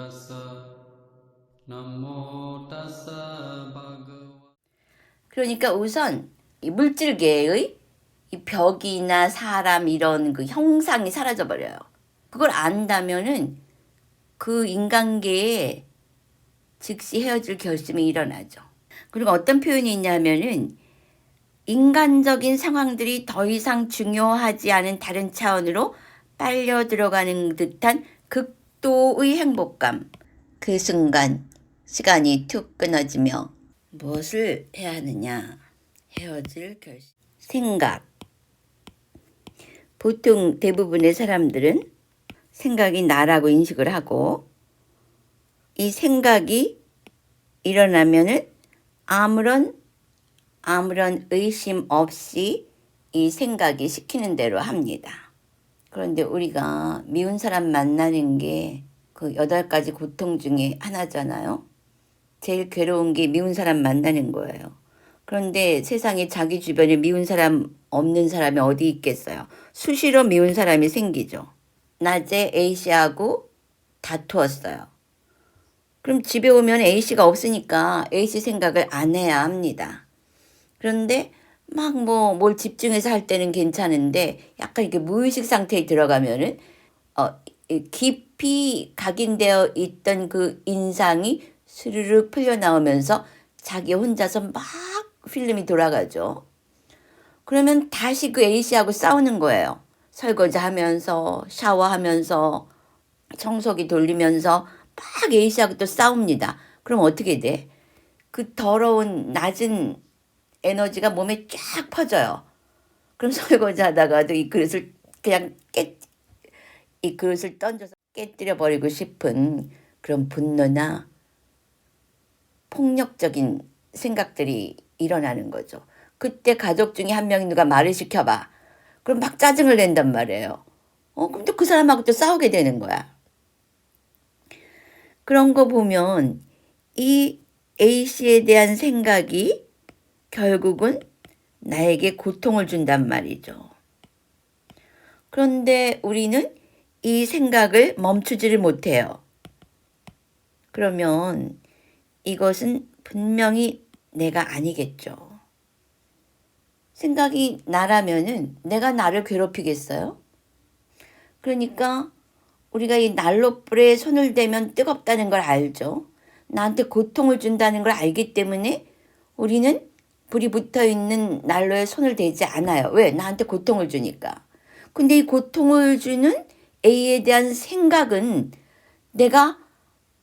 tassa Namo tassa bhagava 그러니까 우선 이 물질계의 이 벽이나 사람 이런 그 형상이 사라져 버려요. 그걸 안다면은 그 인간계에 즉시 헤어질 결심이 일어나죠. 그리고 어떤 표현이 있냐면은 인간적인 상황들이 더 이상 중요하지 않은 다른 차원으로 빨려 들어가는 듯한 극도의 행복감. 그 순간 시간이 툭 끊어지며 무엇을 해야 하느냐? 헤어질 결심. 생각. 보통 대부분의 사람들은 생각이 나라고 인식을 하고 이 생각이 일어나면은 아무런 의심 없이 이 생각이 시키는 대로 합니다. 그런데 우리가 미운 사람 만나는 게 그 8가지 고통 중에 하나잖아요. 제일 괴로운 게 미운 사람 만나는 거예요. 그런데 세상에 자기 주변에 미운 사람 없는 사람이 어디 있겠어요. 수시로 미운 사람이 생기죠. 낮에 A씨하고 다투었어요. 그럼 집에 오면 A씨가 없으니까 A씨 생각을 안 해야 합니다. 그런데 막 뭘 집중해서 할 때는 괜찮은데 약간 이렇게 무의식 상태에 들어가면은 깊이 각인되어 있던 그 인상이 스르륵 풀려 나오면서 자기 혼자서 막 필름이 돌아가죠. 그러면 다시 그 A씨하고 싸우는 거예요. 설거지하면서 샤워하면서 청소기 돌리면서 막 A씨하고 또 싸웁니다. 그럼 어떻게 돼? 그 더러운 낮은 에너지가 몸에 쫙 퍼져요. 그럼 설거지 하다가도 이 그릇을 던져서 깨뜨려 버리고 싶은 그런 분노나 폭력적인 생각들이 일어나는 거죠. 그때 가족 중에 한 명이 누가 말을 시켜봐. 그럼 막 짜증을 낸단 말이에요. 그럼 또 그 사람하고 또 싸우게 되는 거야. 그런 거 보면 이 A씨에 대한 생각이 결국은 나에게 고통을 준단 말이죠. 그런데 우리는 이 생각을 멈추지를 못해요. 그러면 이것은 분명히 내가 아니겠죠. 생각이 나라면은 내가 나를 괴롭히겠어요? 그러니까 우리가 이 난로불에 손을 대면 뜨겁다는 걸 알죠. 나한테 고통을 준다는 걸 알기 때문에 우리는 불이 붙어 있는 난로에 손을 대지 않아요. 왜? 나한테 고통을 주니까. 근데 이 고통을 주는 A에 대한 생각은 내가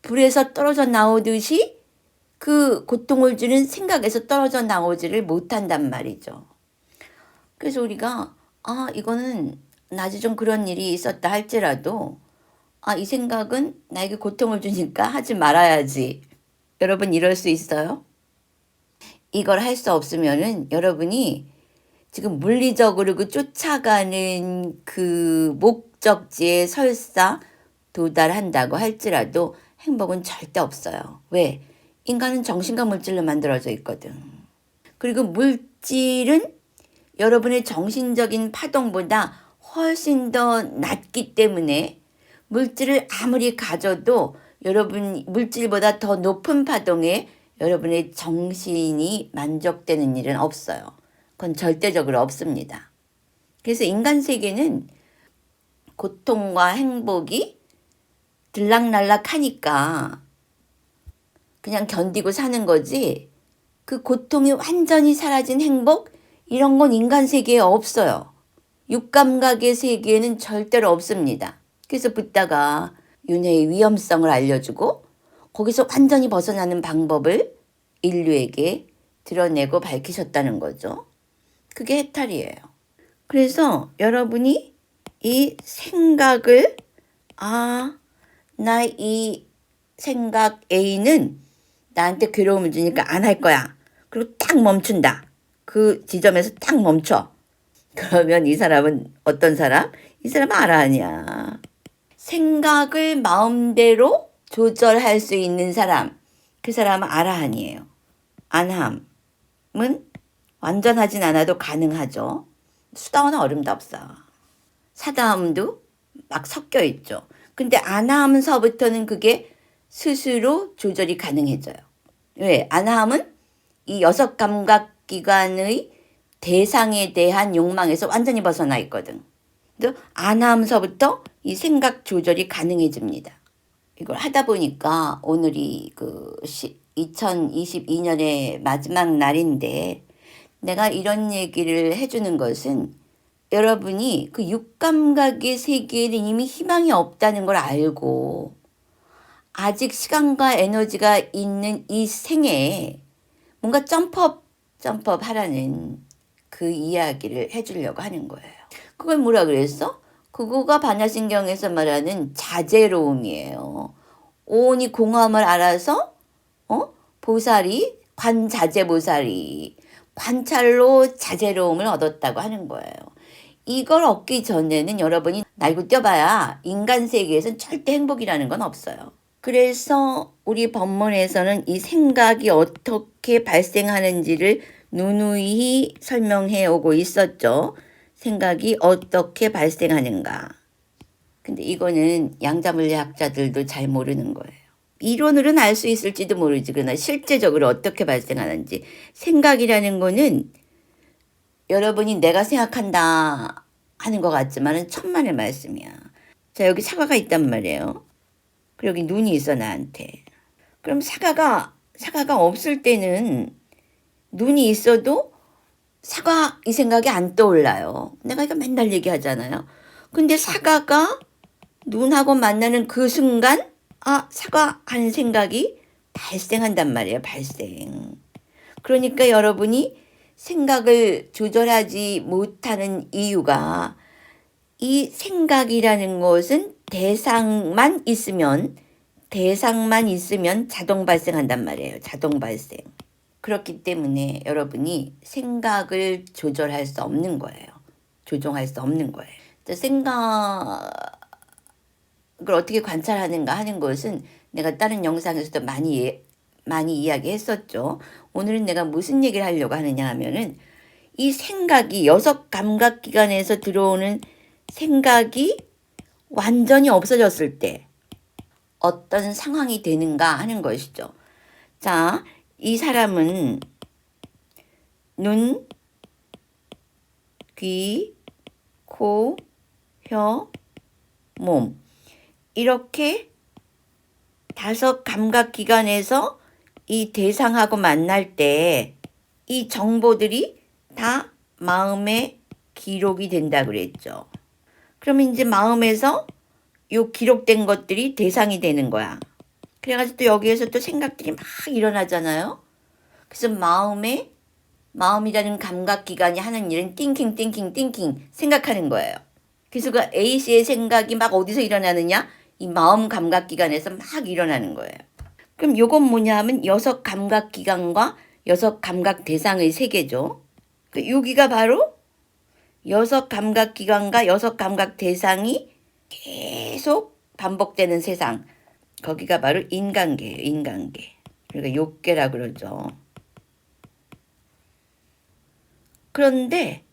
불에서 떨어져 나오듯이 그 고통을 주는 생각에서 떨어져 나오지를 못한단 말이죠. 그래서 우리가 이거는 낮에 좀 그런 일이 있었다 할지라도 이 생각은 나에게 고통을 주니까 하지 말아야지. 여러분 이럴 수 있어요? 이걸 할 수 없으면은 여러분이 지금 물리적으로 그 쫓아가는 그 목적지에 설사 도달한다고 할지라도 행복은 절대 없어요. 왜? 인간은 정신과 물질로 만들어져 있거든. 그리고 물질은 여러분의 정신적인 파동보다 훨씬 더 낮기 때문에 물질을 아무리 가져도 여러분 물질보다 더 높은 파동에 여러분의 정신이 만족되는 일은 없어요. 그건 절대적으로 없습니다. 그래서 인간 세계는 고통과 행복이 들락날락하니까 그냥 견디고 사는 거지 그 고통이 완전히 사라진 행복 이런 건 인간 세계에 없어요. 육감각의 세계에는 절대로 없습니다. 그래서 붓다가 윤회의 위험성을 알려주고 거기서 완전히 벗어나는 방법을 인류에게 드러내고 밝히셨다는 거죠. 그게 해탈이에요. 그래서 여러분이 이 생각을 나 이 생각 A는 나한테 괴로움을 주니까 안 할 거야. 그리고 딱 멈춘다. 그 지점에서 딱 멈춰. 그러면 이 사람은 어떤 사람? 이 사람은 아라한이야. 생각을 마음대로 조절할 수 있는 사람. 그 사람은 아라한이에요. 안함은 완전하진 않아도 가능하죠. 수다원은 어림도 없어. 사다함도 막 섞여 있죠. 근데 아나함서부터는 그게 스스로 조절이 가능해져요. 왜? 아나함은 이 여섯 감각기관의 대상에 대한 욕망에서 완전히 벗어나 있거든. 그래서 아나함서부터 이 생각 조절이 가능해집니다. 이걸 하다 보니까 오늘이 2022년의 마지막 날인데 내가 이런 얘기를 해주는 것은 여러분이 그 육감각의 세계에는 이미 희망이 없다는 걸 알고 아직 시간과 에너지가 있는 이 생애에 뭔가 점프업 하라는 그 이야기를 해주려고 하는 거예요. 그걸 뭐라 그랬어? 그거가 반야신경에서 말하는 자제로움이에요. 온이 공함을 알아서 보살이 관자재보살이 관찰로 자제로움을 얻었다고 하는 거예요. 이걸 얻기 전에는 여러분이 날고 뛰어봐야 인간 세계에서는 절대 행복이라는 건 없어요. 그래서 우리 법문에서는 이 생각이 어떻게 발생하는지를 누누이 설명해 오고 있었죠. 생각이 어떻게 발생하는가. 근데 이거는 양자물리학자들도 잘 모르는 거예요. 이론으로는 알 수 있을지도 모르지. 그러나 실제적으로 어떻게 발생하는지. 생각이라는 거는 여러분이 내가 생각한다 하는 것 같지만 천만의 말씀이야. 자, 여기 사과가 있단 말이에요. 그리고 여기 눈이 있어, 나한테. 그럼 사과가 없을 때는 눈이 있어도 사과 이 생각이 안 떠올라요. 내가 이거 맨날 얘기하잖아요. 근데 사과가 눈하고 만나는 그 순간 사과 하는 생각이 발생한단 말이에요. 발생. 그러니까 여러분이 생각을 조절하지 못하는 이유가 이 생각이라는 것은 대상만 있으면 자동 발생한단 말이에요. 자동 발생. 그렇기 때문에 여러분이 생각을 조절할 수 없는 거예요. 조종할 수 없는 거예요. 생각을 어떻게 관찰하는가 하는 것은 내가 다른 영상에서도 많이 이야기했었죠. 오늘은 내가 무슨 얘기를 하려고 하느냐 하면은 이 생각이 여섯 감각기관에서 들어오는 생각이 완전히 없어졌을 때 어떤 상황이 되는가 하는 것이죠. 자, 이 사람은 눈, 귀, 코, 혀, 몸 이렇게 다섯 감각기관에서 이 대상하고 만날 때 이 정보들이 다 마음에 기록이 된다 그랬죠. 그러면 이제 마음에서 요 기록된 것들이 대상이 되는 거야. 그래가지고 또 여기에서 또 생각들이 막 일어나잖아요. 그래서 마음이라는 감각기관이 하는 일은 띵킹 생각하는 거예요. 그래서 그 A씨의 생각이 막 어디서 일어나느냐? 이 마음 감각기관에서 막 일어나는 거예요. 그럼 요건 뭐냐 하면 여섯 감각기관과 여섯 감각 대상의 세계죠. 여기가 바로 여섯 감각기관과 여섯 감각 대상이 계속 반복되는 세상. 거기가 바로 인간계예요. 인간계. 그러니까 욕계라 그러죠. 그런데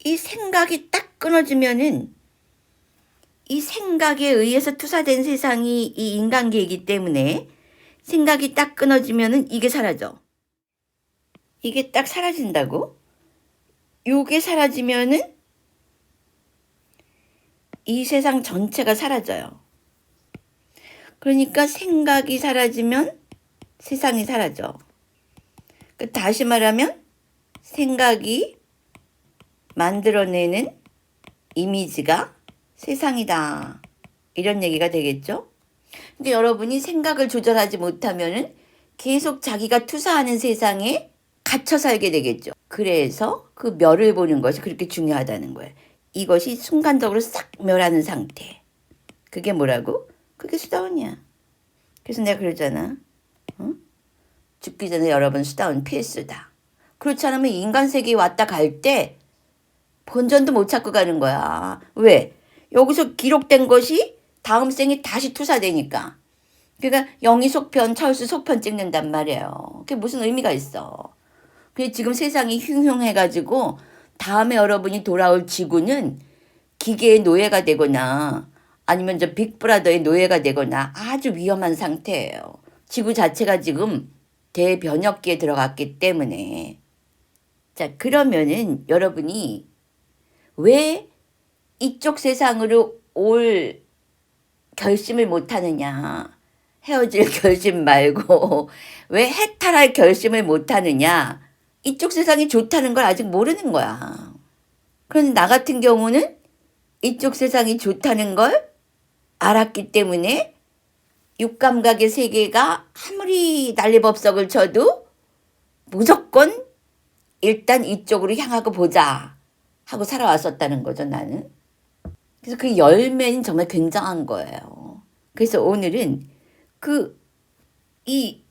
이 생각이 딱 끊어지면은 이 생각에 의해서 투사된 세상이 이 인간계이기 때문에 생각이 딱 끊어지면은 이게 사라져. 이게 딱 사라진다고? 요게 사라지면은 이 세상 전체가 사라져요. 그러니까 생각이 사라지면 세상이 사라져. 다시 말하면 생각이 만들어내는 이미지가 세상이다. 이런 얘기가 되겠죠? 근데 여러분이 생각을 조절하지 못하면은 계속 자기가 투사하는 세상에 갇혀 살게 되겠죠. 그래서 그 멸을 보는 것이 그렇게 중요하다는 거예요. 이것이 순간적으로 싹 멸하는 상태. 그게 뭐라고? 그게 수다원이야. 그래서 내가 그러잖아. 죽기 전에 여러분 수다원 필수다. 그렇지 않으면 인간 세계에 왔다 갈 때 본전도 못 찾고 가는 거야. 왜? 여기서 기록된 것이 다음 생에 다시 투사되니까. 그러니까 영희 속편, 차울수 속편 찍는단 말이에요. 그게 무슨 의미가 있어. 근데 지금 세상이 흉흉해가지고 다음에 여러분이 돌아올 지구는 기계의 노예가 되거나 아니면 저 빅브라더의 노예가 되거나 아주 위험한 상태예요. 지구 자체가 지금 대변혁기에 들어갔기 때문에. 자, 그러면은 여러분이 왜 이쪽 세상으로 올 결심을 못 하느냐? 헤어질 결심 말고 왜 해탈할 결심을 못 하느냐? 이쪽 세상이 좋다는 걸 아직 모르는 거야. 그런데 나 같은 경우는 이쪽 세상이 좋다는 걸 알았기 때문에 육감각의 세계가 아무리 난리법석을 쳐도 무조건 일단 이쪽으로 향하고 보자 하고 살아왔었다는 거죠, 나는. 그래서 그 열매는 정말 굉장한 거예요. 그래서 오늘은 이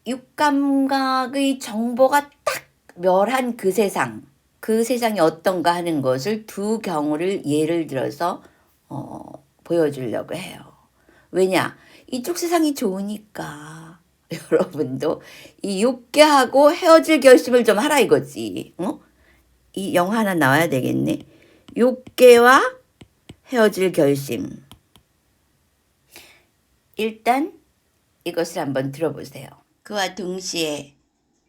육감각의 정보가 딱 멸한 그 세상이 어떤가 하는 것을 두 경우를 예를 들어서 보여주려고 해요. 왜냐? 이쪽 세상이 좋으니까 여러분도 이 육계하고 헤어질 결심을 좀 하라 이거지. 이 영화 하나 나와야 되겠네. 육계와 헤어질 결심. 일단 이것을 한번 들어보세요. 그와 동시에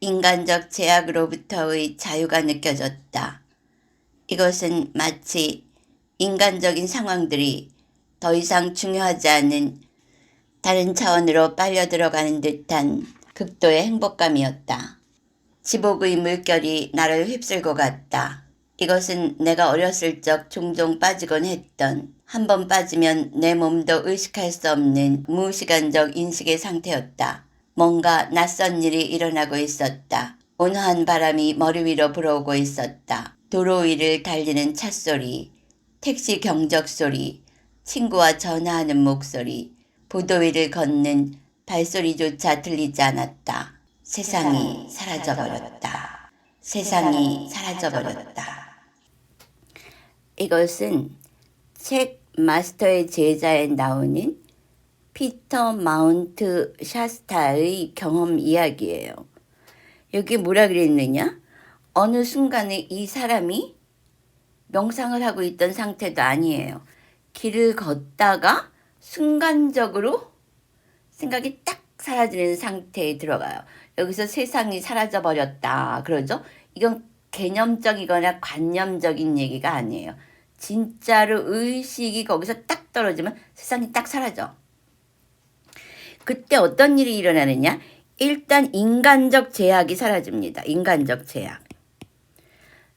인간적 제약으로부터의 자유가 느껴졌다. 이것은 마치 인간적인 상황들이 더 이상 중요하지 않은 다른 차원으로 빨려 들어가는 듯한 극도의 행복감이었다. 지복의 물결이 나를 휩쓸고 갔다. 이것은 내가 어렸을 적 종종 빠지곤 했던, 한 번 빠지면 내 몸도 의식할 수 없는 무시간적 인식의 상태였다. 뭔가 낯선 일이 일어나고 있었다. 온화한 바람이 머리 위로 불어오고 있었다. 도로 위를 달리는 찻소리, 택시 경적 소리, 친구와 전화하는 목소리, 보도 위를 걷는 발소리조차 들리지 않았다. 세상이 사라져버렸다. 세상이 사라져버렸다. 이것은 책 마스터의 제자에 나오는 피터 마운트 샤스타의 경험 이야기예요. 여기 뭐라 그랬느냐? 어느 순간에 이 사람이 명상을 하고 있던 상태도 아니에요. 길을 걷다가 순간적으로 생각이 딱 사라지는 상태에 들어가요. 여기서 세상이 사라져버렸다 그러죠. 이건 개념적이거나 관념적인 얘기가 아니에요. 진짜로 의식이 거기서 딱 떨어지면 세상이 딱 사라져. 그때 어떤 일이 일어나느냐? 일단 인간적 제약이 사라집니다. 인간적 제약.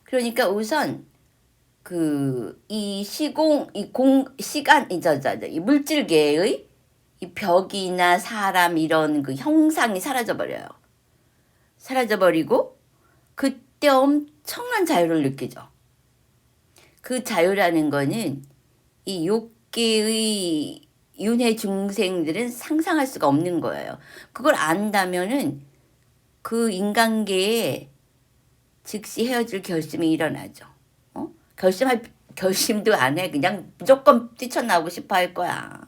그러니까 우선 이 물질계의 이 벽이나 사람 이런 그 형상이 사라져버려요. 사라져버리고 그때 엄청난 자유를 느끼죠. 그 자유라는 거는 이 욕계의 윤회 중생들은 상상할 수가 없는 거예요. 그걸 안다면은 그 인간계에 즉시 헤어질 결심이 일어나죠. 결심도 안 해. 그냥 무조건 뛰쳐나오고 싶어 할 거야.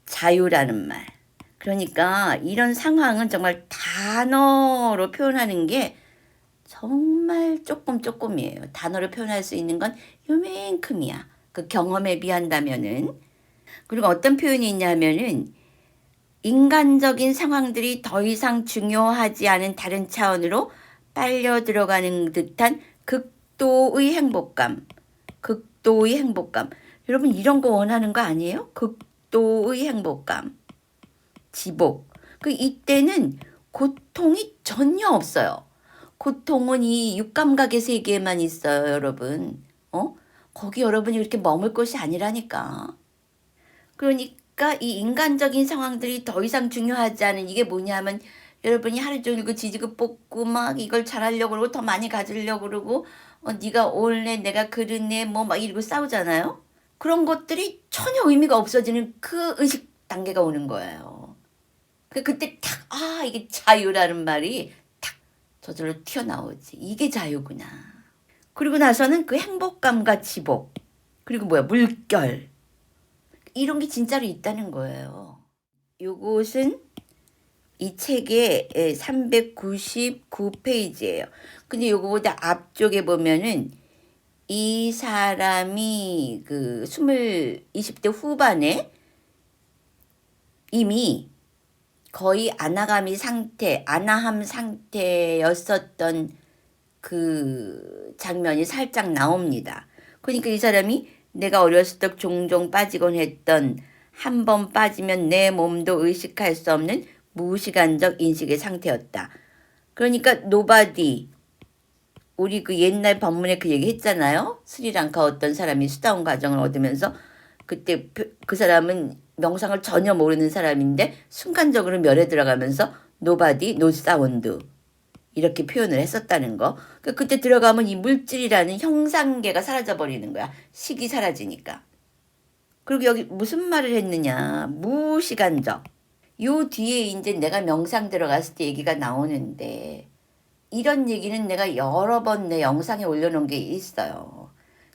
자유라는 말. 그러니까 이런 상황은 정말 단어로 표현하는 게 정말 조금이에요. 단어로 표현할 수 있는 건 요만큼이야. 그 경험에 비한다면은. 그리고 어떤 표현이 있냐면은 인간적인 상황들이 더 이상 중요하지 않은 다른 차원으로 빨려 들어가는 듯한 극도의 행복감. 여러분 이런 거 원하는 거 아니에요? 극도의 행복감. 지복. 이때는 고통이 전혀 없어요. 고통은 이 육감각의 세계에만 있어요, 여러분. 거기 여러분이 이렇게 머물 곳이 아니라니까. 그러니까 이 인간적인 상황들이 더 이상 중요하지 않은 이게 뭐냐면 여러분이 하루 종일 그 지지고 볶고 막 이걸 잘하려고 그러고 더 많이 가지려고 그러고 네가 옳네 내가 그르네 뭐 막 이러고 싸우잖아요. 그런 것들이 전혀 의미가 없어지는 그 의식 단계가 오는 거예요. 그때 탁 이게 자유라는 말이 탁 저절로 튀어나오지. 이게 자유구나. 그리고 나서는 그 행복감과 지복 그리고 물결 이런 게 진짜로 있다는 거예요. 요것은 이 책의 399페이지예요. 근데 요거보다 앞쪽에 보면은 이 사람이 20대 후반에 이미 거의 아나함 상태였었던 그 장면이 살짝 나옵니다. 그러니까 이 사람이 내가 어렸을 때 종종 빠지곤 했던 한 번 빠지면 내 몸도 의식할 수 없는 무시간적 인식의 상태였다. 그러니까 노바디, 우리 그 옛날 법문에 그 얘기 했잖아요. 스리랑카 어떤 사람이 수다원 과정을 얻으면서 그때 그 사람은 명상을 전혀 모르는 사람인데 순간적으로 멸에 들어가면서 노바디, 노사운드 이렇게 표현을 했었다는 거. 그때 들어가면 이 물질이라는 형상계가 사라져버리는 거야. 식이 사라지니까. 그리고 여기 무슨 말을 했느냐. 무시간적. 요 뒤에 이제 내가 명상 들어갔을 때 얘기가 나오는데 이런 얘기는 내가 여러 번 내 영상에 올려놓은 게 있어요.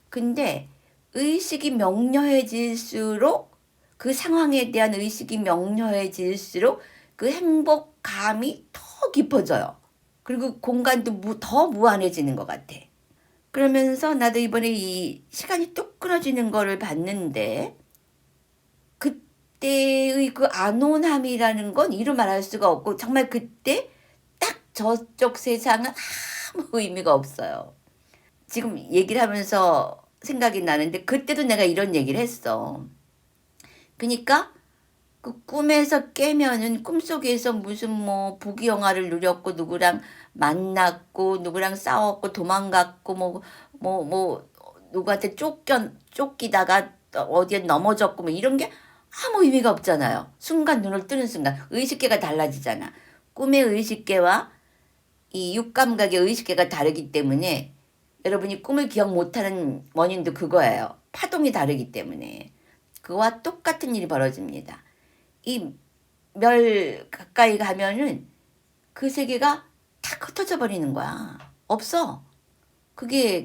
근데 의식이 명료해질수록 그 상황에 대한 의식이 명료해질수록 그 행복감이 더 깊어져요. 그리고 공간도 더 무한해지는 것 같아. 그러면서 나도 이번에 이 시간이 뚝 끊어지는 거를 봤는데 그때의 그 안온함이라는 건 이루 말할 수가 없고 정말 그때 딱 저쪽 세상은 아무 의미가 없어요. 지금 얘기를 하면서 생각이 나는데 그때도 내가 이런 얘기를 했어. 그러니까 그 꿈에서 깨면은 꿈속에서 무슨 뭐 부귀영화를 누렸고 누구랑 만났고 누구랑 싸웠고 도망갔고 누구한테 쫓기다가 어디에 넘어졌고 뭐 이런 게 아무 의미가 없잖아요. 순간 눈을 뜨는 순간 의식계가 달라지잖아. 꿈의 의식계와 이 육감각의 의식계가 다르기 때문에 여러분이 꿈을 기억 못하는 원인도 그거예요. 파동이 다르기 때문에. 그와 똑같은 일이 벌어집니다. 이 멸 가까이 가면은 그 세계가 탁 흩어져 버리는 거야. 없어. 그게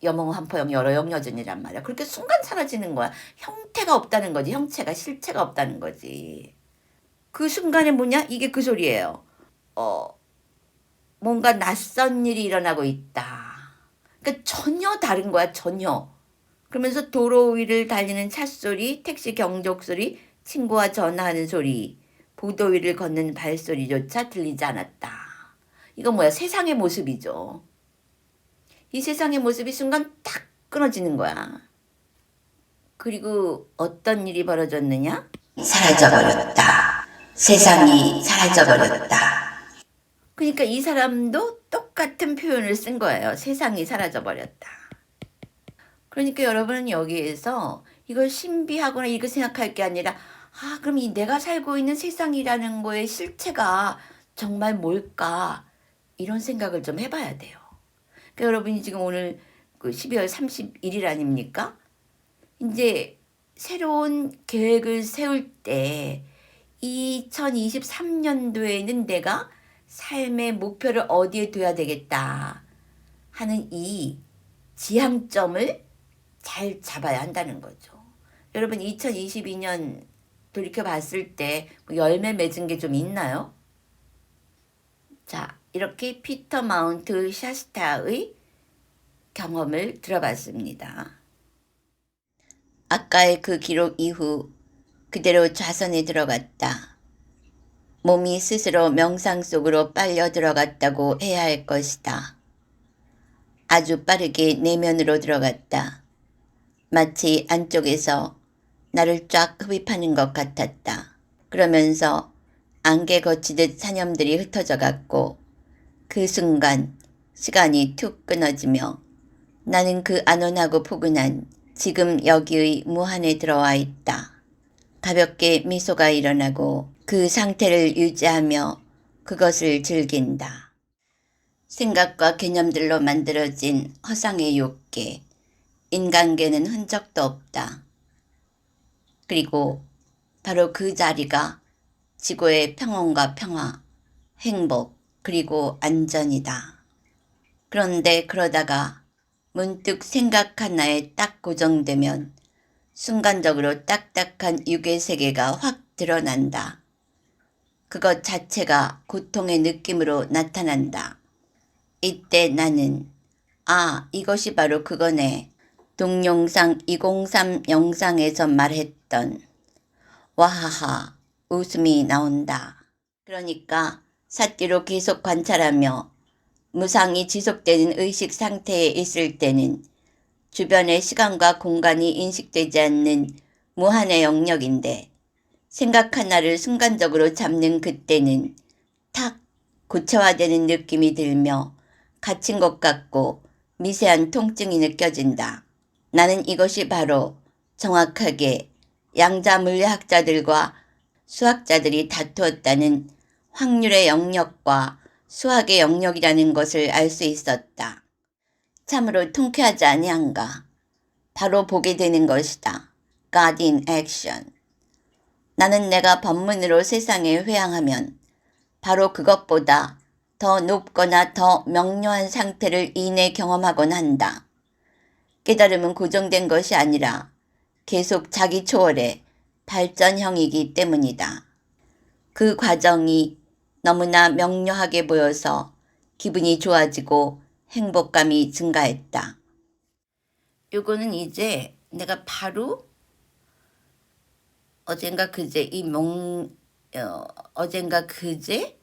염홍한포영 여러영여전이란 말이야. 그렇게 순간 사라지는 거야. 형태가 없다는 거지. 실체가 없다는 거지. 그 순간에 뭐냐? 이게 그 소리예요. 뭔가 낯선 일이 일어나고 있다. 그러니까 전혀 다른 거야. 전혀. 그러면서 도로 위를 달리는 찻소리, 택시 경적소리, 친구와 전화하는 소리, 보도 위를 걷는 발소리조차 들리지 않았다. 이건 뭐야? 세상의 모습이죠. 이 세상의 모습이 순간 딱 끊어지는 거야. 그리고 어떤 일이 벌어졌느냐? 사라져버렸다. 세상이 사라져버렸다. 그러니까 이 사람도 똑같은 표현을 쓴 거예요. 세상이 사라져버렸다. 그러니까 여러분은 여기에서 이걸 신비하거나 이렇게 생각할 게 아니라 그럼 이 내가 살고 있는 세상이라는 거의 실체가 정말 뭘까? 이런 생각을 좀 해봐야 돼요. 그러니까 여러분이 지금 오늘 12월 31일 아닙니까? 이제 새로운 계획을 세울 때 2023년도에는 내가 삶의 목표를 어디에 둬야 되겠다 하는 이 지향점을 잘 잡아야 한다는 거죠. 여러분 2022년 돌이켜봤을 때 열매 맺은 게 좀 있나요? 자, 이렇게 피터 마운트 샤스타의 경험을 들어봤습니다. 아까의 그 기록 이후 그대로 좌선에 들어갔다. 몸이 스스로 명상 속으로 빨려 들어갔다고 해야 할 것이다. 아주 빠르게 내면으로 들어갔다. 마치 안쪽에서 나를 쫙 흡입하는 것 같았다. 그러면서 안개 거치듯 사념들이 흩어져 갔고 그 순간 시간이 툭 끊어지며 나는 그 안온하고 포근한 지금 여기의 무한에 들어와 있다. 가볍게 미소가 일어나고 그 상태를 유지하며 그것을 즐긴다. 생각과 개념들로 만들어진 허상의 욕계, 인간계는 흔적도 없다. 그리고 바로 그 자리가 지구의 평온과 평화, 행복, 그리고 안전이다. 그런데 그러다가 문득 생각 하나에 딱 고정되면 순간적으로 딱딱한 육의 세계가 확 드러난다. 그것 자체가 고통의 느낌으로 나타난다. 이때 나는 아, 이것이 바로 그거네. 동영상 203 영상에서 말했던 와하하 웃음이 나온다. 그러니까 사띠로 계속 관찰하며 무상이 지속되는 의식 상태에 있을 때는 주변의 시간과 공간이 인식되지 않는 무한의 영역인데 생각 하나를 순간적으로 잡는 그때는 탁 구체화되는 느낌이 들며 갇힌 것 같고 미세한 통증이 느껴진다. 나는 이것이 바로 정확하게 양자 물리학자들과 수학자들이 다투었다는 확률의 영역과 수학의 영역이라는 것을 알 수 있었다. 참으로 통쾌하지 아니한가. 바로 보게 되는 것이다. God in action. 나는 내가 법문으로 세상에 회항하면 바로 그것보다 더 높거나 더 명료한 상태를 이내 경험하곤 한다. 깨달음은 고정된 것이 아니라 계속 자기 초월의 발전형이기 때문이다. 그 과정이 너무나 명료하게 보여서 기분이 좋아지고 행복감이 증가했다. 요거는 이제 내가 바로 어젠가 그제 어젠가 그제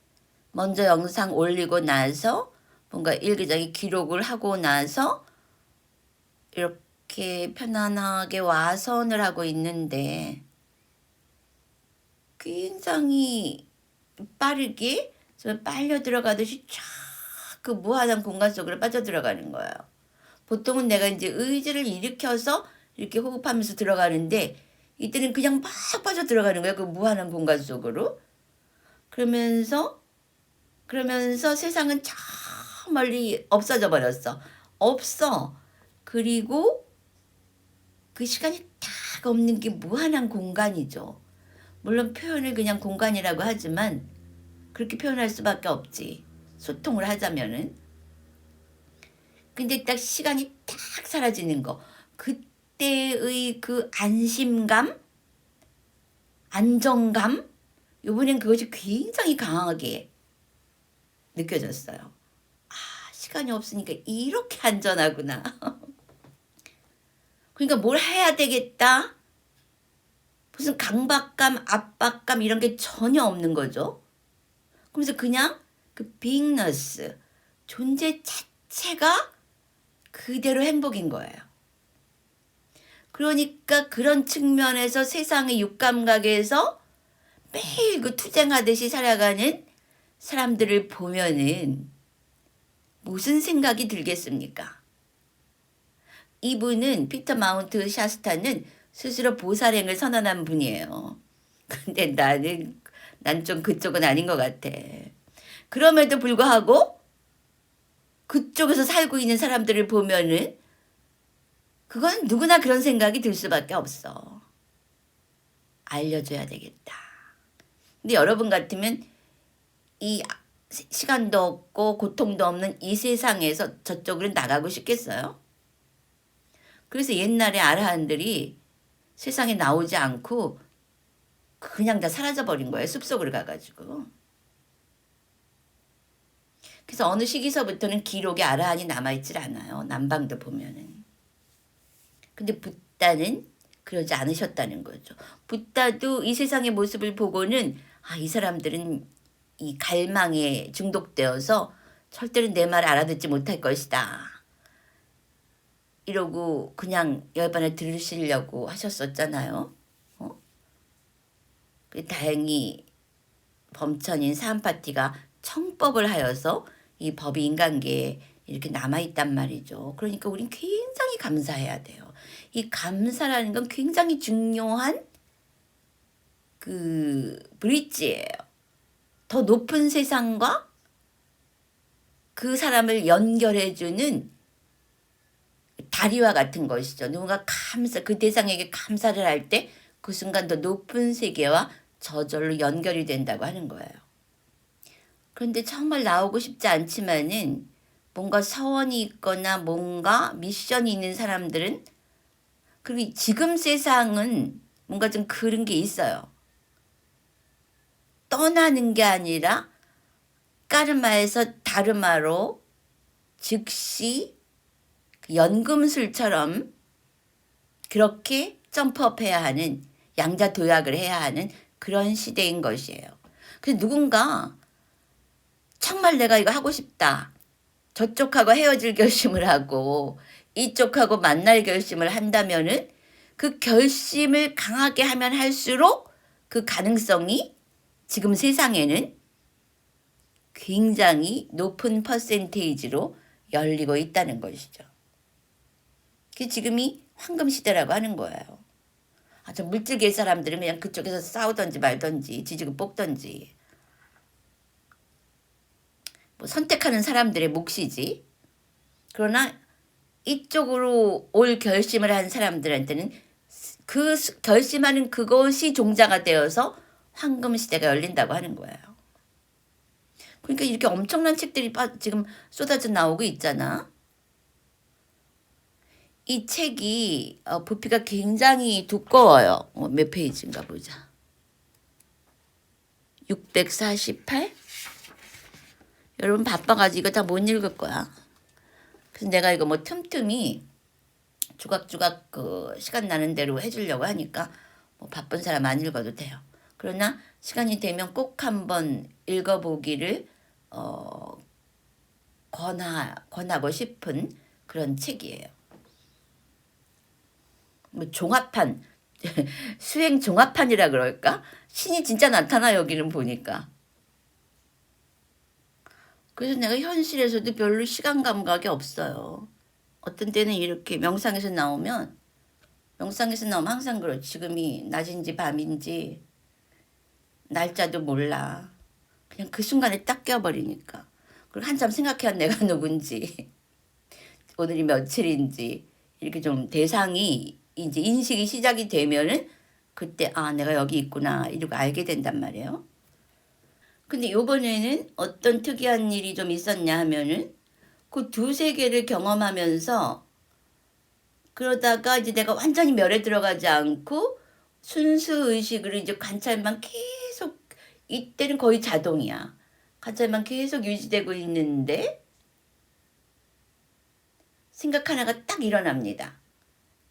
먼저 영상 올리고 나서 뭔가 일기장에 기록을 하고 나서 이렇게 편안하게 와선을 하고 있는데 굉장히 빠르게 빨려 들어가듯이 쫙 그 무한한 공간 속으로 빠져 들어가는 거예요. 보통은 내가 이제 의지를 일으켜서 이렇게 호흡하면서 들어가는데 이때는 그냥 막 빠져 들어가는 거야. 그 무한한 공간 속으로. 그러면서 세상은 저 멀리 없어져 버렸어. 없어. 그리고 그 시간이 딱 없는 게 무한한 공간이죠. 물론 표현을 그냥 공간이라고 하지만 그렇게 표현할 수밖에 없지. 소통을 하자면은. 근데 딱 시간이 딱 사라지는 거. 그때의 그 안심감, 안정감, 이번엔 그것이 굉장히 강하게 느껴졌어요. 아, 시간이 없으니까 이렇게 안전하구나. 그러니까 뭘 해야 되겠다. 무슨 강박감, 압박감 이런 게 전혀 없는 거죠. 그러면서 그냥 그 beingness, 존재 자체가 그대로 행복인 거예요. 그러니까 그런 측면에서 세상의 육감각에서 매일 그 투쟁하듯이 살아가는 사람들을 보면은 무슨 생각이 들겠습니까? 이분은 피터 마운트 샤스타는 스스로 보살행을 선언한 분이에요. 근데 난 좀 그쪽은 아닌 것 같아. 그럼에도 불구하고 그쪽에서 살고 있는 사람들을 보면은 그건 누구나 그런 생각이 들 수밖에 없어. 알려줘야 되겠다. 근데 여러분 같으면 이 시간도 없고 고통도 없는 이 세상에서 저쪽으로 나가고 싶겠어요? 그래서 옛날에 아라한들이 세상에 나오지 않고 그냥 다 사라져버린 거예요. 숲속으로 가가지고. 그래서 어느 시기서부터는 기록에 아라한이 남아있질 않아요. 남방도 보면은. 근데 붓다는 그러지 않으셨다는 거죠. 붓다도 이 세상의 모습을 보고는 이 사람들은 이 갈망에 중독되어서 절대로 내 말 알아듣지 못할 것이다. 이러고 그냥 열반을 들으시려고 하셨었잖아요. 다행히 범천인 사한파티가 청법을 하여서 이 법이 인간계에 이렇게 남아있단 말이죠. 그러니까 우린 굉장히 감사해야 돼요. 이 감사라는 건 굉장히 중요한 그 브릿지예요. 더 높은 세상과 그 사람을 연결해주는 다리와 같은 것이죠. 누군가 그 대상에게 감사를 할 때 그 순간 더 높은 세계와 저절로 연결이 된다고 하는 거예요. 그런데 정말 나오고 싶지 않지만은 뭔가 서원이 있거나 뭔가 미션이 있는 사람들은 그리고 지금 세상은 뭔가 좀 그런 게 있어요. 떠나는 게 아니라 까르마에서 다르마로 즉시 연금술처럼 그렇게 점프업해야 하는, 양자도약을 해야 하는 그런 시대인 것이에요. 그래서 누군가 정말 내가 이거 하고 싶다, 저쪽하고 헤어질 결심을 하고 이쪽하고 만날 결심을 한다면은 그 결심을 강하게 하면 할수록 그 가능성이 지금 세상에는 굉장히 높은 퍼센테이지로 열리고 있다는 것이죠. 그게 지금이 황금시대라고 하는 거예요. 저 물질계 사람들은 그냥 그쪽에서 싸우던지 말던지 지지고 볶던지 뭐 선택하는 사람들의 몫이지. 그러나 이쪽으로 올 결심을 한 사람들한테는 그 결심하는 그것이 종자가 되어서 황금시대가 열린다고 하는 거예요. 그러니까 이렇게 엄청난 책들이 지금 쏟아져 나오고 있잖아. 이 책이 부피가 굉장히 두꺼워요. 몇 페이지인가 보자. 648? 여러분 바빠가지고 이거 다 못 읽을 거야. 그래서 내가 이거 뭐 틈틈이 조각조각 그 시간 나는 대로 해주려고 하니까 뭐 바쁜 사람 안 읽어도 돼요. 그러나 시간이 되면 꼭 한번 읽어보기를 권하고 싶은 그런 책이에요. 뭐 종합판, 수행 종합판이라 그럴까? 신이 진짜 나타나 여기는 보니까. 그래서 내가 현실에서도 별로 시간 감각이 없어요. 어떤 때는 이렇게 명상에서 나오면 항상 그렇지. 지금이 낮인지 밤인지 날짜도 몰라. 그냥 그 순간에 딱 껴버리니까. 그리고 한참 생각해야 내가 누군지 오늘이 며칠인지 이렇게 좀 대상이 이제 인식이 시작이 되면은 그때 내가 여기 있구나 이러고 알게 된단 말이에요. 근데 요번에는 어떤 특이한 일이 좀 있었냐 하면은 그 두 세계를 경험하면서 그러다가 이제 내가 완전히 멸에 들어가지 않고 순수 의식으로 이제 관찰만 계속, 이때는 거의 자동이야. 관찰만 계속 유지되고 있는데 생각 하나가 딱 일어납니다.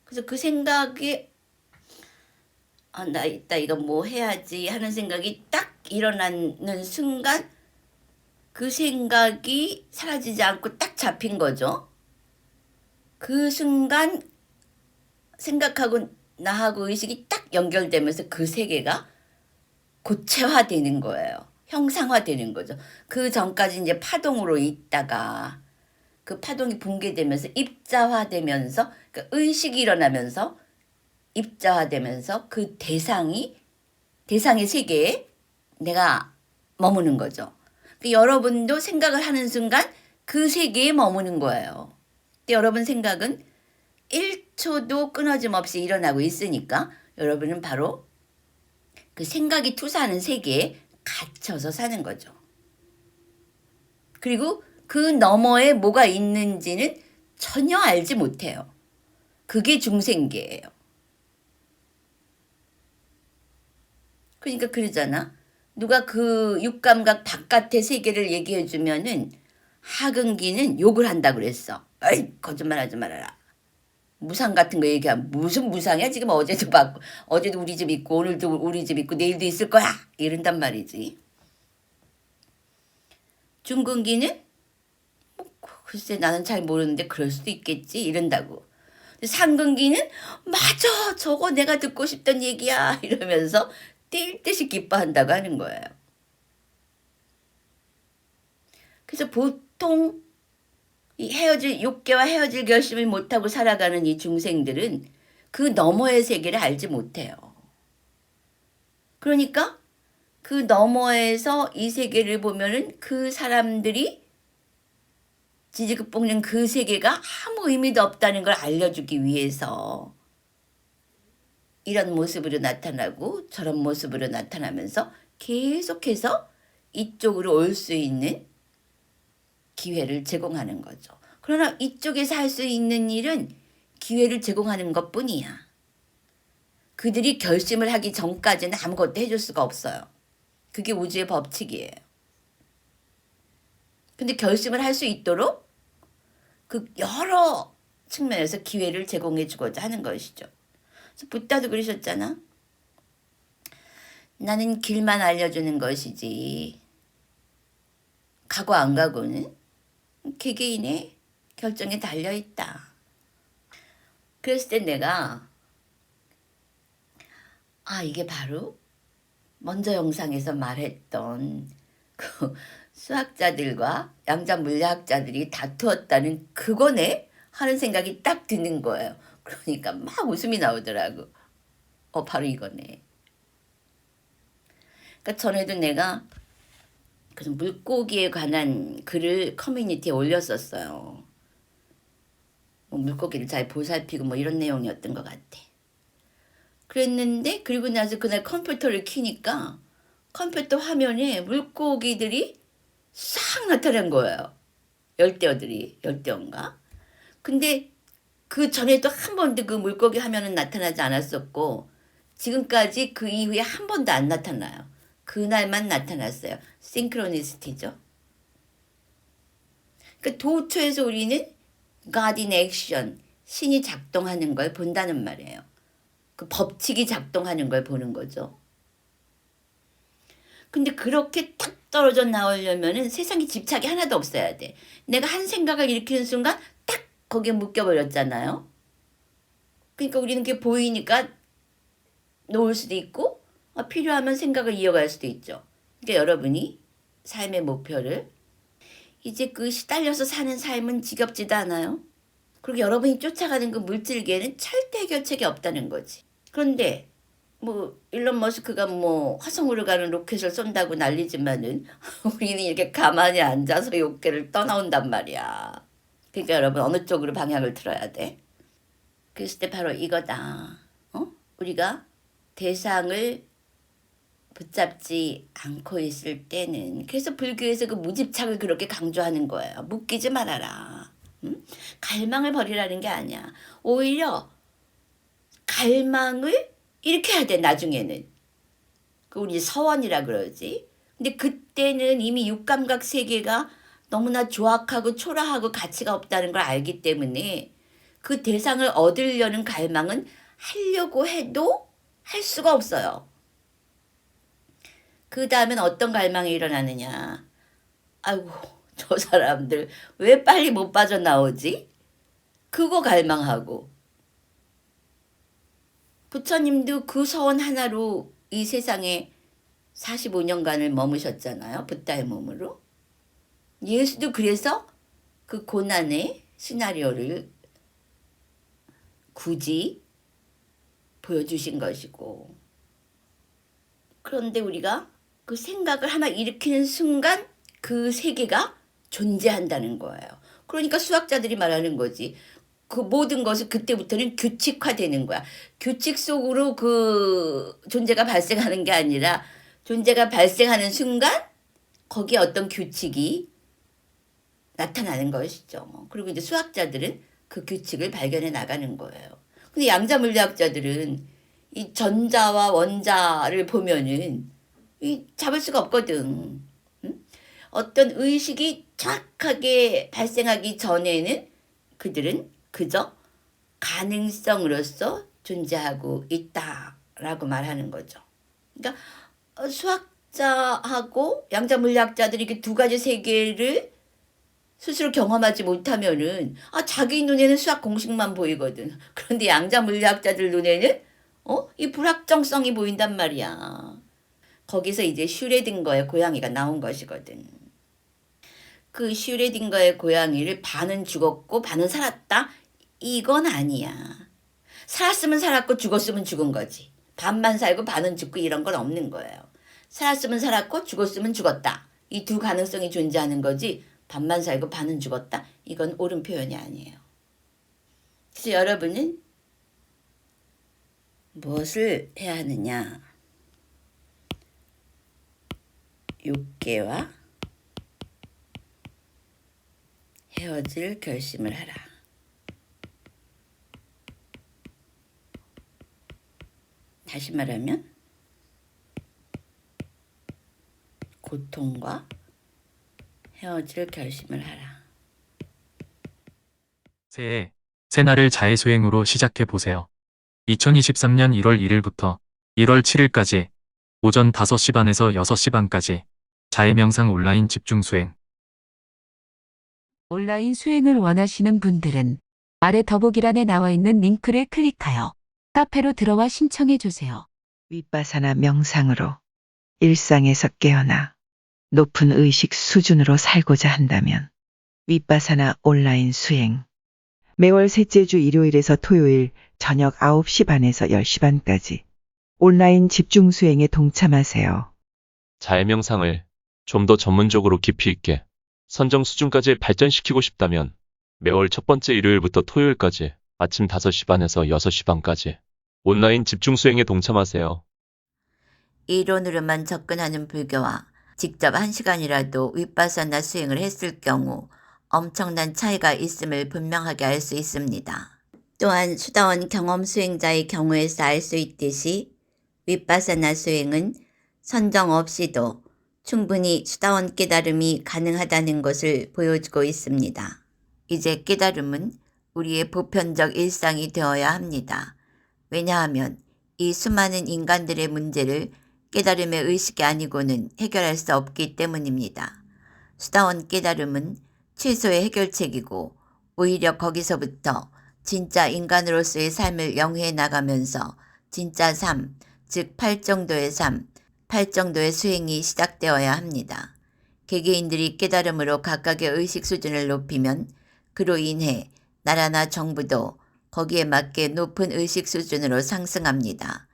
그래서 그 생각이 나 이따 이거 뭐 해야지 하는 생각이 딱 일어나는 순간 그 생각이 사라지지 않고 딱 잡힌 거죠. 그 순간 생각하고 나하고 의식이 딱 연결되면서 그 세계가 고체화되는 거예요. 형상화되는 거죠. 그 전까지 이제 파동으로 있다가 그 파동이 붕괴되면서 입자화되면서 그러니까 의식이 일어나면서 입자화되면서 그 대상의 세계에 내가 머무는 거죠. 여러분도 생각을 하는 순간 그 세계에 머무는 거예요. 여러분 생각은 1초도 끊어짐 없이 일어나고 있으니까 여러분은 바로 그 생각이 투사하는 세계에 갇혀서 사는 거죠. 그리고 그 너머에 뭐가 있는지는 전혀 알지 못해요. 그게 중생계예요. 그러니까 그러잖아. 누가 그 육감각 바깥의 세계를 얘기해 주면은 하근기는 욕을 한다 그랬어. 어이, 거짓말하지 말아라. 무상 같은 거 얘기하면 무슨 무상이야? 지금 어제도 우리 집 있고 오늘도 우리 집 있고 내일도 있을 거야. 이런단 말이지. 중근기는 글쎄 나는 잘 모르는데 그럴 수도 있겠지 이런다고. 상근기는 맞아 저거 내가 듣고 싶던 얘기야 이러면서 뛸 듯이 기뻐한다고 하는 거예요. 그래서 보통 이 육계와 헤어질 결심을 못하고 살아가는 이 중생들은 그 너머의 세계를 알지 못해요. 그러니까 그 너머에서 이 세계를 보면은 그 사람들이 지지급 볶는 그 세계가 아무 의미도 없다는 걸 알려주기 위해서 이런 모습으로 나타나고 저런 모습으로 나타나면서 계속해서 이쪽으로 올 수 있는 기회를 제공하는 거죠. 그러나 이쪽에서 할 수 있는 일은 기회를 제공하는 것뿐이야. 그들이 결심을 하기 전까지는 아무것도 해줄 수가 없어요. 그게 우주의 법칙이에요. 근데 결심을 할 수 있도록 그 여러 측면에서 기회를 제공해 주고자 하는 것이죠. 그래서 붓다도 그러셨잖아. 나는 길만 알려주는 것이지 가고 안 가고는 개개인의 결정에 달려있다. 그랬을 때 내가 이게 바로 먼저 영상에서 말했던 그 수학자들과 양자 물리학자들이 다투었다는 그거네? 하는 생각이 딱 드는 거예요. 그러니까 막 웃음이 나오더라고. 바로 이거네. 그러니까 전에도 내가 그 물고기에 관한 글을 커뮤니티에 올렸었어요. 뭐 물고기를 잘 보살피고 뭐 이런 내용이었던 것 같아. 그랬는데 그리고 나서 그날 컴퓨터를 켜니까 컴퓨터 화면에 물고기들이 싹 나타난 거예요. 열대어인가? 근데 그 전에도 한 번도 그 물고기 화면은 나타나지 않았었고 지금까지 그 이후에 한 번도 안 나타나요. 그날만 나타났어요. 싱크로니시티죠. 그러니까 도처에서 우리는 God in action, 신이 작동하는 걸 본다는 말이에요. 그 법칙이 작동하는 걸 보는 거죠. 근데 그렇게 딱 떨어져 나오려면은 세상에 집착이 하나도 없어야 돼. 내가 한 생각을 일으키는 순간 딱 거기에 묶여버렸잖아요. 그러니까 우리는 그게 보이니까 놓을 수도 있고 필요하면 생각을 이어갈 수도 있죠. 그러니까 여러분이 삶의 목표를 이제 그 시달려서 사는 삶은 지겹지도 않아요. 그리고 여러분이 쫓아가는 그 물질계에는 절대 해결책이 없다는 거지. 그런데 뭐 일론 머스크가 뭐 화성으로 가는 로켓을 쏜다고 난리지만은 우리는 이렇게 가만히 앉아서 욕계를 떠나온단 말이야. 그러니까 여러분 어느 쪽으로 방향을 틀어야 돼? 그랬을 때 바로 이거다. 우리가 대상을 붙잡지 않고 있을 때는 그래서 불교에서 그 무집착을 그렇게 강조하는 거예요. 묶이지 말아라. 갈망을 버리라는 게 아니야. 오히려 갈망을 일으켜야 돼 나중에는. 그 우리 서원이라 그러지. 근데 그때는 이미 육감각 세계가 너무나 조악하고 초라하고 가치가 없다는 걸 알기 때문에 그 대상을 얻으려는 갈망은 하려고 해도 할 수가 없어요. 그 다음엔 어떤 갈망이 일어나느냐. 아이고 저 사람들 왜 빨리 못 빠져나오지? 그거 갈망하고. 부처님도 그 서원 하나로 이 세상에 45년간을 머무셨잖아요. 붓다의 몸으로. 예수도 그래서 그 고난의 시나리오를 굳이 보여주신 것이고. 그런데 우리가 그 생각을 하나 일으키는 순간 그 세계가 존재한다는 거예요. 그러니까 수학자들이 말하는 거지. 그 모든 것이 그때부터는 규칙화되는 거야. 규칙 속으로 그 존재가 발생하는 게 아니라 존재가 발생하는 순간 거기에 어떤 규칙이 나타나는 것이죠. 그리고 이제 수학자들은 그 규칙을 발견해 나가는 거예요. 근데 양자 물리학자들은 이 전자와 원자를 보면은 잡을 수가 없거든. 어떤 의식이 정확하게 발생하기 전에는 그들은 그저 가능성으로서 존재하고 있다라고 말하는 거죠. 그러니까 수학자하고 양자 물리학자들이 이렇게 두 가지 세계를 스스로 경험하지 못하면은 자기 눈에는 수학 공식만 보이거든. 그런데 양자 물리학자들 눈에는 이 불확정성이 보인단 말이야. 거기서 이제 슈레딩거의 고양이가 나온 것이거든. 그 슈레딩거의 고양이를 반은 죽었고 반은 살았다? 이건 아니야. 살았으면 살았고 죽었으면 죽은 거지. 반만 살고 반은 죽고 이런 건 없는 거예요. 살았으면 살았고 죽었으면 죽었다. 이 두 가능성이 존재하는 거지. 반만 살고 반은 죽었다? 이건 옳은 표현이 아니에요. 그래서 여러분은 무엇을 해야 하느냐? 육계와 헤어질 결심을 하라. 다시 말하면 고통과 헤어질 결심을 하라. 새해 새날을 자해수행으로 시작해 보세요. 2023년 1월 1일부터 1월 7일까지 오전 5시 반에서 6시 반까지 자해명상 온라인 집중수행. 온라인 수행을 원하시는 분들은 아래 더보기란에 나와 있는 링크를 클릭하여 카페로 들어와 신청해 주세요. 윗바사나 명상으로 일상에서 깨어나 높은 의식 수준으로 살고자 한다면 윗바사나 온라인 수행 매월 셋째 주 일요일에서 토요일 저녁 9시 반에서 10시 반까지 온라인 집중 수행에 동참하세요. 자해명상을 좀 더 전문적으로 깊이 있게 선정 수준까지 발전시키고 싶다면 매월 첫 번째 일요일부터 토요일까지 아침 5시 반에서 6시 반까지 온라인 집중 수행에 동참하세요. 이론으로만 접근하는 불교와 직접 1시간이라도 윗바사나 수행을 했을 경우 엄청난 차이가 있음을 분명하게 알 수 있습니다. 또한 수다원 경험 수행자의 경우에서 알 수 있듯이 윗바사나 수행은 선정 없이도 충분히 수다원 깨달음이 가능하다는 것을 보여주고 있습니다. 이제 깨달음은 우리의 보편적 일상이 되어야 합니다. 왜냐하면 이 수많은 인간들의 문제를 깨달음의 의식이 아니고는 해결할 수 없기 때문입니다. 수다원 깨달음은 최소의 해결책이고 오히려 거기서부터 진짜 인간으로서의 삶을 영위해 나가면서 진짜 삶, 즉 팔정도의 삶, 팔정도의 수행이 시작되어야 합니다. 개개인들이 깨달음으로 각각의 의식 수준을 높이면 그로 인해 나라나 정부도 거기에 맞게 높은 의식 수준으로 상승합니다.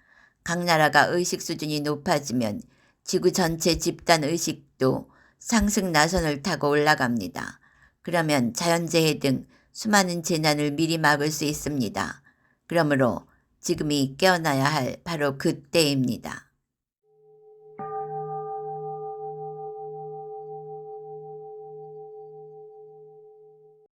각 나라가 의식 수준이 높아지면 지구 전체 집단 의식도 상승 나선을 타고 올라갑니다. 그러면 자연재해 등 수많은 재난을 미리 막을 수 있습니다. 그러므로 지금이 깨어나야 할 바로 그때입니다.